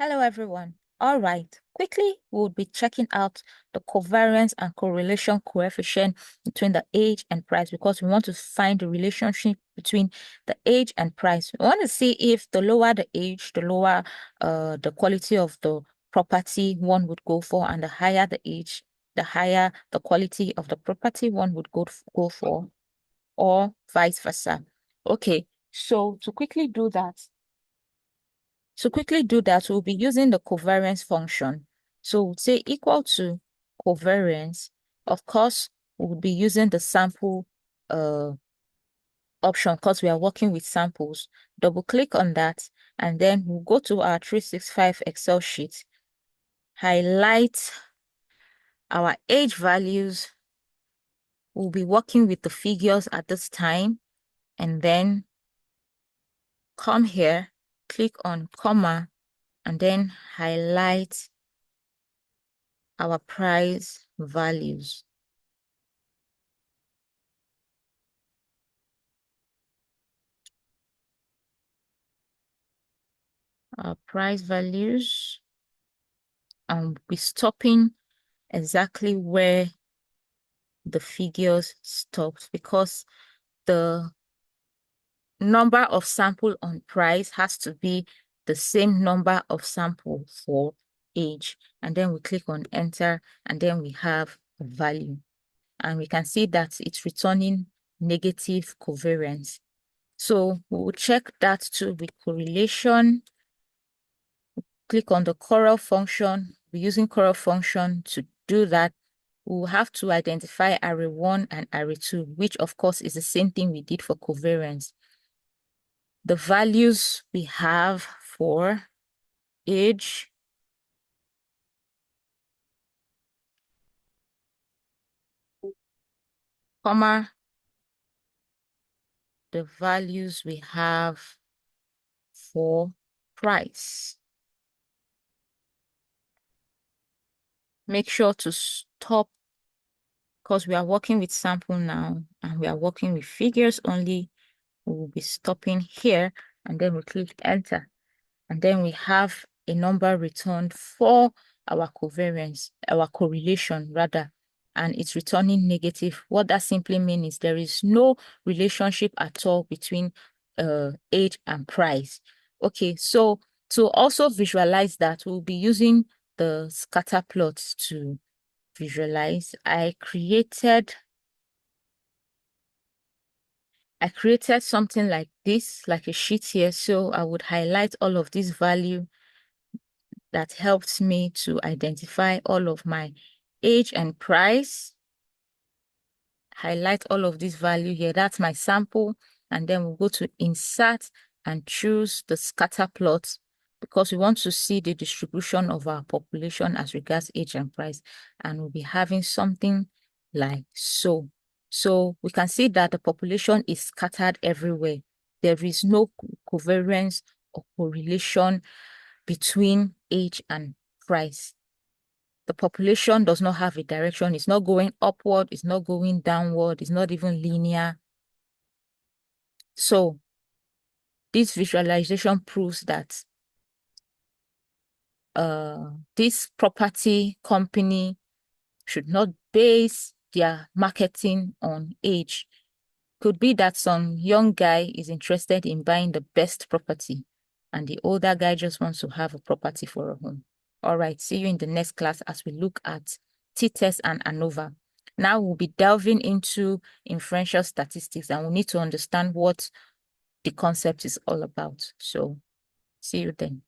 Hello, everyone. All right, quickly, we'll be checking out the covariance and correlation coefficient between the age and price because we want to find the relationship between the age and price. We want to see if the lower the age, the lower the quality of the property one would go for, and the higher the age, the higher the quality of the property one would go for, or vice versa. Okay, so to quickly do that, we'll be using the covariance function. So we'll say equal to covariance. Of course, we'll be using the sample option because we are working with samples. Double click on that, and then we'll go to our 365 Excel sheet, highlight our age values. We'll be working with the figures at this time, and then come here, click on comma, and then highlight our price values. Our price values, and we're stopping exactly where the figures stopped because the number of sample on price has to be the same number of sample for age. And then we click on enter, and then we have a value. And we can see that it's returning negative covariance. So we'll check that too with correlation. Click on the Corel function. We're using Corel function to do that. We'll have to identify array 1 and array 2, which of course is the same thing we did for covariance. The values we have for age, comma, the values we have for price. Make sure to stop because we are working with sample now and we are working with figures only. We will be stopping here, and then we click enter. And then we have a number returned for our covariance, our correlation rather, and it's returning negative. What that simply means is there is no relationship at all between age and price. Okay, so to also visualize that, we'll be using the scatter plots to visualize. I created something like this, like a sheet here. So I would highlight all of this value that helps me to identify all of my age and price. Highlight all of this value here. That's my sample. And then we'll go to insert and choose the scatter plot because we want to see the distribution of our population as regards age and price. And we'll be having something like so. So we can see that the population is scattered everywhere. There is no covariance or correlation between age and price. The population does not have a direction. It's not going upward. It's not going downward. It's not even linear. So this visualization proves that this property company should not base their marketing on age. Could be that some young guy is interested in buying the best property and the older guy just wants to have a property for a home. All right, see you in the next class as we look at t-test and ANOVA. Now we'll be delving into inferential statistics and we need to understand what the concept is all about. So see you then.